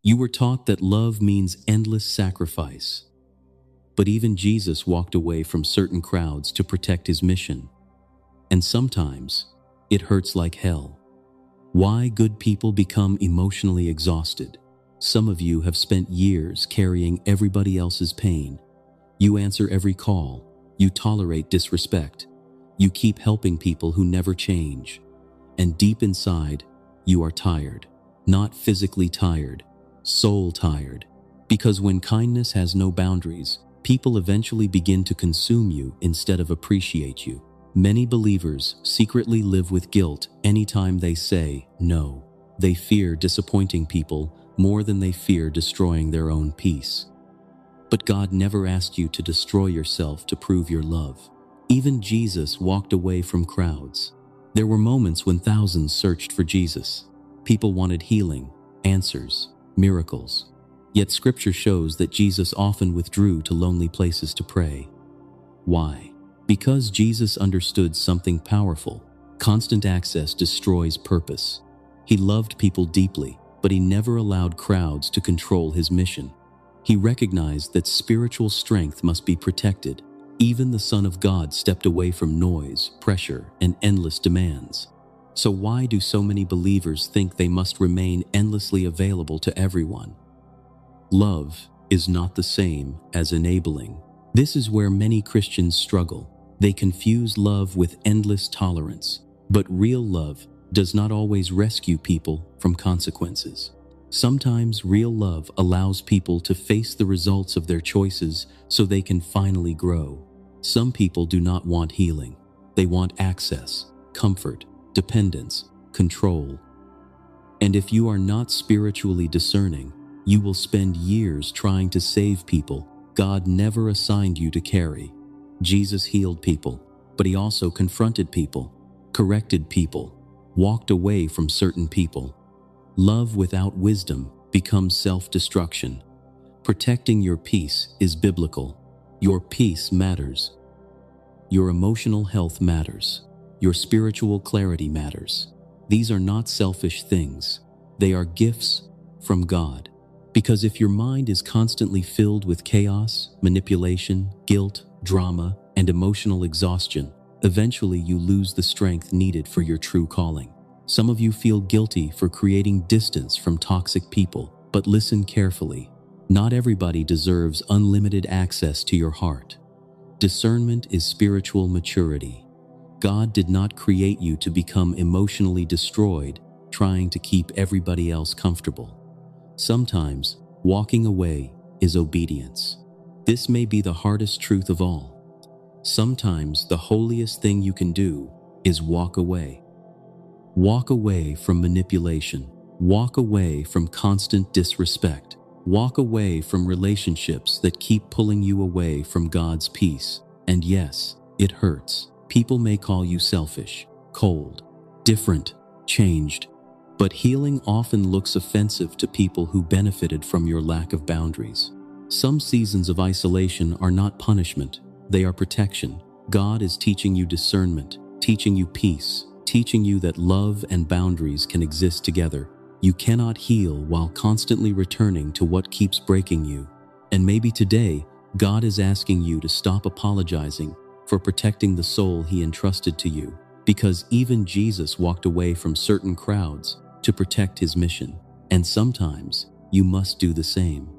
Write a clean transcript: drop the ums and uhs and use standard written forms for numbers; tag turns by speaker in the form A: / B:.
A: You were taught that love means endless sacrifice. But even Jesus walked away from certain crowds to protect his mission. And sometimes, it hurts like hell. Why good people become emotionally exhausted. Some of you have spent years carrying everybody else's pain. You answer every call. You tolerate disrespect. You keep helping people who never change. And deep inside, you are tired. Not physically tired, soul tired. Because when kindness has no boundaries, people eventually begin to consume you instead of appreciate you. Many believers secretly live with guilt anytime they say no. They fear disappointing people more than they fear destroying their own peace. But God never asked you to destroy yourself to prove your love. Even Jesus walked away from crowds. There were moments when thousands searched for Jesus. People wanted healing, answers, miracles. Yet Scripture shows that Jesus often withdrew to lonely places to pray. Why? Because Jesus understood something powerful. Constant access destroys purpose. He loved people deeply, but he never allowed crowds to control his mission. He recognized that spiritual strength must be protected. Even the Son of God stepped away from noise, pressure, and endless demands. So why do so many believers think they must remain endlessly available to everyone? Love is not the same as enabling. This is where many Christians struggle. They confuse love with endless tolerance. But real love does not always rescue people from consequences. Sometimes real love allows people to face the results of their choices so they can finally grow. Some people do not want healing. They want access, comfort, dependence, control. And if you are not spiritually discerning, you will spend years trying to save people God never assigned you to carry. Jesus healed people, but he also confronted people, corrected people, walked away from certain people. Love without wisdom becomes self-destruction. Protecting your peace is biblical. Your peace matters. Your emotional health matters. Your spiritual clarity matters. These are not selfish things. They are gifts from God. Because if your mind is constantly filled with chaos, manipulation, guilt, drama, and emotional exhaustion, eventually you lose the strength needed for your true calling. Some of you feel guilty for creating distance from toxic people, but listen carefully. Not everybody deserves unlimited access to your heart. Discernment is spiritual maturity. God did not create you to become emotionally destroyed, trying to keep everybody else comfortable. Sometimes, walking away is obedience. This may be the hardest truth of all. Sometimes the holiest thing you can do is walk away. Walk away from manipulation. Walk away from constant disrespect. Walk away from relationships that keep pulling you away from God's peace. And yes, it hurts. People may call you selfish, cold, different, changed. But healing often looks offensive to people who benefited from your lack of boundaries. Some seasons of isolation are not punishment, they are protection. God is teaching you discernment, teaching you peace, teaching you that love and boundaries can exist together. You cannot heal while constantly returning to what keeps breaking you. And maybe today, God is asking you to stop apologizing for protecting the soul he entrusted to you, because even Jesus walked away from certain crowds to protect his mission. And sometimes, you must do the same.